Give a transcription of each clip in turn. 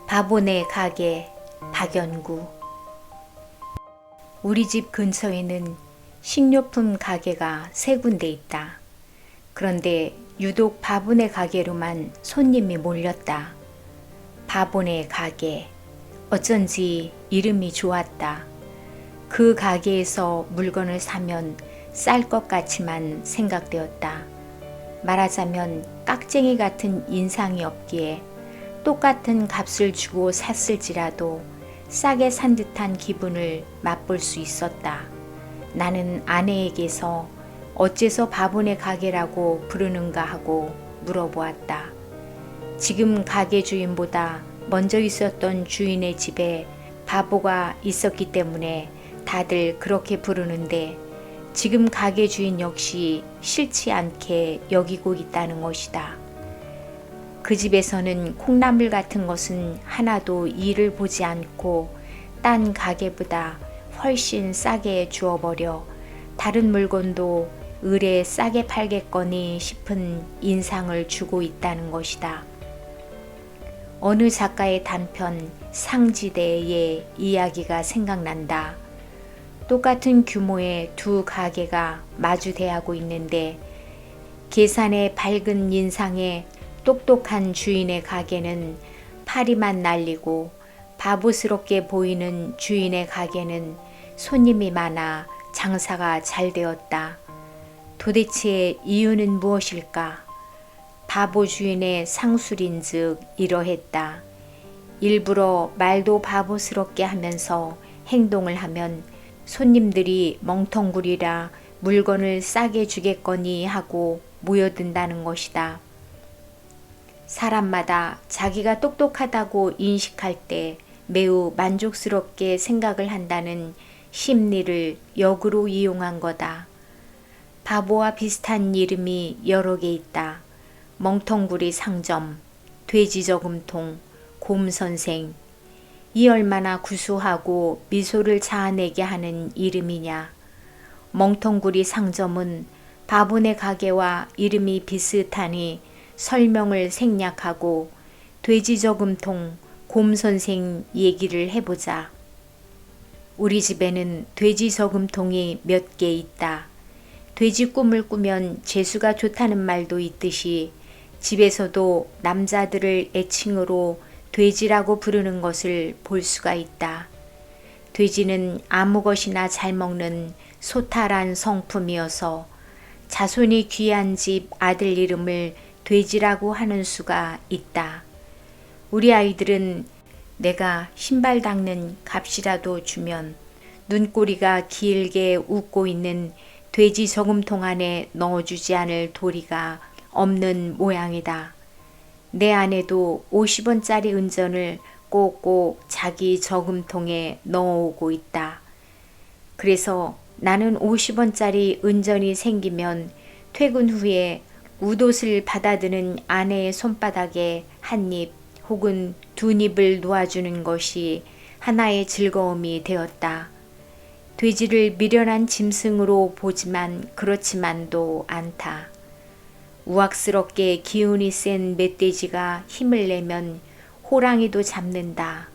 바보네 가게 박연구. 우리 집 근처에는 식료품 가게가 3군데 있다. 그런데 유독 바보네 가게로만 손님이 몰렸다. 바보네 가게. 어쩐지 이름이 좋았다. 그 가게에서 물건을 사면 쌀 것 같이만 생각되었다. 말하자면 깍쟁이 같은 인상이 없기에 똑같은 값을 주고 샀을지라도 싸게 산 듯한 기분을 맛볼 수 있었다. 나는 아내에게서 어째서 바보네 가게라고 부르는가 하고 물어보았다. 지금 가게 주인보다 먼저 있었던 주인의 집에 바보가 있었기 때문에 다들 그렇게 부르는데 지금 가게 주인 역시 싫지 않게 여기고 있다는 것이다. 그 집에서는 콩나물 같은 것은 하나도 이를 보지 않고 딴 가게보다 훨씬 싸게 주어버려 다른 물건도 을에 싸게 팔겠거니 싶은 인상을 주고 있다는 것이다. 어느 작가의 단편 상지대의 이야기가 생각난다. 똑같은 규모의 두 가게가 마주 대하고 있는데 계산의 밝은 인상에 똑똑한 주인의 가게는 파리만 날리고 바보스럽게 보이는 주인의 가게는 손님이 많아 장사가 잘 되었다. 도대체 이유는 무엇일까? 바보 주인의 상술인즉 이러했다. 일부러 말도 바보스럽게 하면서 행동을 하면 손님들이 멍텅구리라 물건을 싸게 주겠거니 하고 모여든다는 것이다. 사람마다 자기가 똑똑하다고 인식할 때 매우 만족스럽게 생각을 한다는 심리를 역으로 이용한 거다. 바보와 비슷한 이름이 여러 개 있다. 멍텅구리 상점, 돼지저금통, 곰선생. 이 얼마나 구수하고 미소를 자아내게 하는 이름이냐. 멍텅구리 상점은 바보네 가게와 이름이 비슷하니 설명을 생략하고 돼지저금통, 곰선생 얘기를 해보자. 우리 집에는 돼지저금통이 몇 개 있다. 돼지 꿈을 꾸면 재수가 좋다는 말도 있듯이 집에서도 남자들을 애칭으로 돼지라고 부르는 것을 볼 수가 있다. 돼지는 아무 것이나 잘 먹는 소탈한 성품이어서 자손이 귀한 집 아들 이름을 돼지라고 하는 수가 있다. 우리 아이들은 내가 신발 닦는 값이라도 주면 눈꼬리가 길게 웃고 있는 돼지 저금통 안에 넣어주지 않을 도리가 없는 모양이다. 내 아내도 50원짜리 은전을 꼭꼭 자기 저금통에 넣어오고 있다. 그래서 나는 50원짜리 은전이 생기면 퇴근 후에 웃옷을 받아드는 아내의 손바닥에 한 입 혹은 두 입을 놓아주는 것이 하나의 즐거움이 되었다. 돼지를 미련한 짐승으로 보지만 그렇지만도 않다. 우악스럽게 기운이 센 멧돼지가 힘을 내면 호랑이도 잡는다.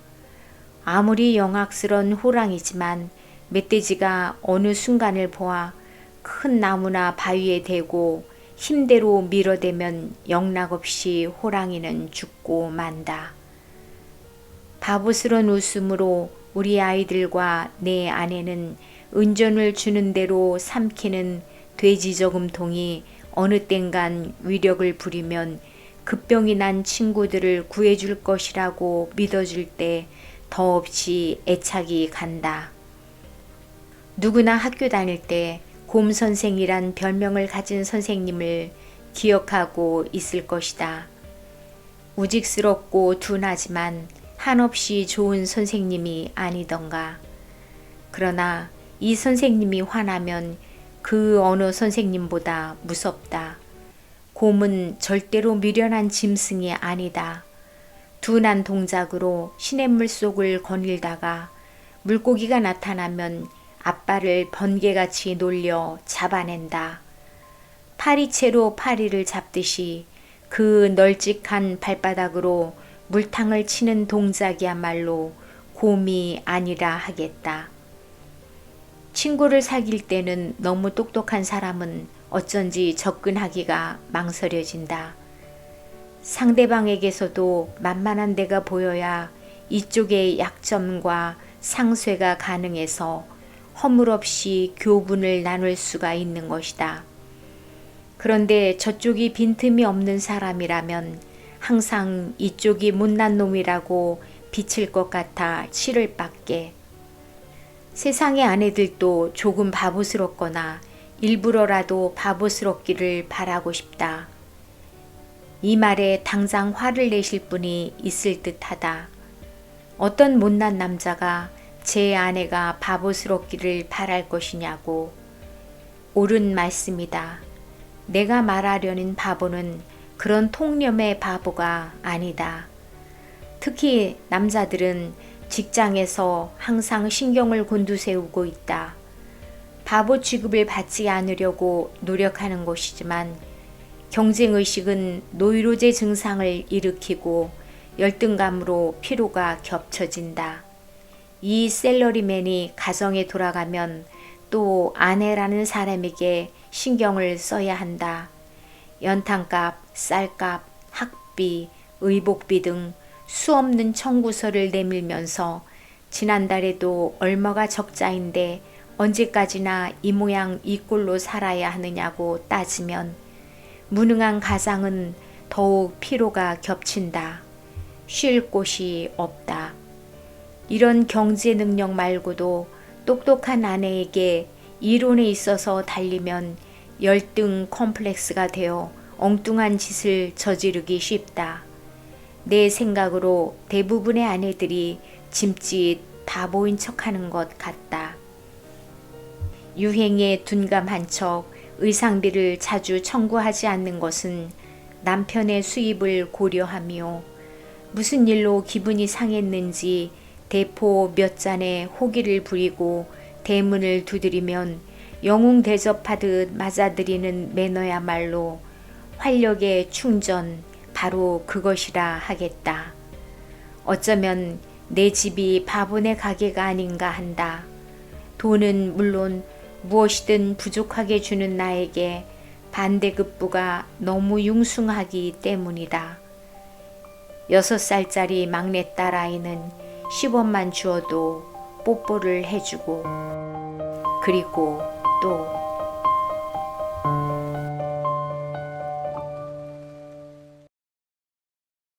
아무리 영악스런 호랑이지만 멧돼지가 어느 순간을 보아 큰 나무나 바위에 대고 힘대로 밀어대면 영락없이 호랑이는 죽고 만다. 바보스런 웃음으로 우리 아이들과 내 아내는 은전을 주는 대로 삼키는 돼지 저금통이 어느 땐간 위력을 부리면 급병이 난 친구들을 구해줄 것이라고 믿어줄 때 더없이 애착이 간다. 누구나 학교 다닐 때 곰선생이란 별명을 가진 선생님을 기억하고 있을 것이다. 우직스럽고 둔하지만 한없이 좋은 선생님이 아니던가. 그러나 이 선생님이 화나면 그 어느 선생님보다 무섭다. 곰은 절대로 미련한 짐승이 아니다. 둔한 동작으로 시냇물 속을 거닐다가 물고기가 나타나면 앞발을 번개같이 놀려 잡아낸다. 파리채로 파리를 잡듯이 그 널찍한 발바닥으로 물탕을 치는 동작이야말로 곰이 아니라 하겠다. 친구를 사귈 때는 너무 똑똑한 사람은 어쩐지 접근하기가 망설여진다. 상대방에게서도 만만한 데가 보여야 이쪽의 약점과 상쇄가 가능해서 허물없이 교분을 나눌 수가 있는 것이다. 그런데 저쪽이 빈틈이 없는 사람이라면 항상 이쪽이 못난 놈이라고 비칠 것 같아 치를 밖에. 세상의 아내들도 조금 바보스럽거나 일부러라도 바보스럽기를 바라고 싶다. 이 말에 당장 화를 내실 분이 있을 듯하다. 어떤 못난 남자가 제 아내가 바보스럽기를 바랄 것이냐고. 옳은 말씀이다. 내가 말하려는 바보는 그런 통념의 바보가 아니다. 특히 남자들은 직장에서 항상 신경을 곤두세우고 있다. 바보 취급을 받지 않으려고 노력하는 것이지만 경쟁의식은 노이로제 증상을 일으키고 열등감으로 피로가 겹쳐진다. 이 셀러리맨이 가정에 돌아가면 또 아내라는 사람에게 신경을 써야 한다. 연탄값, 쌀값, 학비, 의복비 등 수없는 청구서를 내밀면서 지난달에도 얼마가 적자인데 언제까지나 이 모양 이 꼴로 살아야 하느냐고 따지면 무능한 가장은 더욱 피로가 겹친다. 쉴 곳이 없다. 이런 경제 능력 말고도 똑똑한 아내에게 이론에 있어서 달리면 열등 컴플렉스가 되어 엉뚱한 짓을 저지르기 쉽다. 내 생각으로 대부분의 아내들이 짐짓 바보인 척하는 것 같다. 유행에 둔감한 척 의상비를 자주 청구하지 않는 것은 남편의 수입을 고려하며 무슨 일로 기분이 상했는지 대포 몇 잔에 호기를 부리고 대문을 두드리면 영웅 대접하듯 맞아들이는 매너야말로 활력의 충전, 바로 그것이라 하겠다. 어쩌면 내 집이 바보네 가게가 아닌가 한다. 돈은 물론 무엇이든 부족하게 주는 나에게 반대급부가 너무 융숭하기 때문이다. 6살짜리 막내딸 아이는 10원만 주어도 뽀뽀를 해주고 그리고 또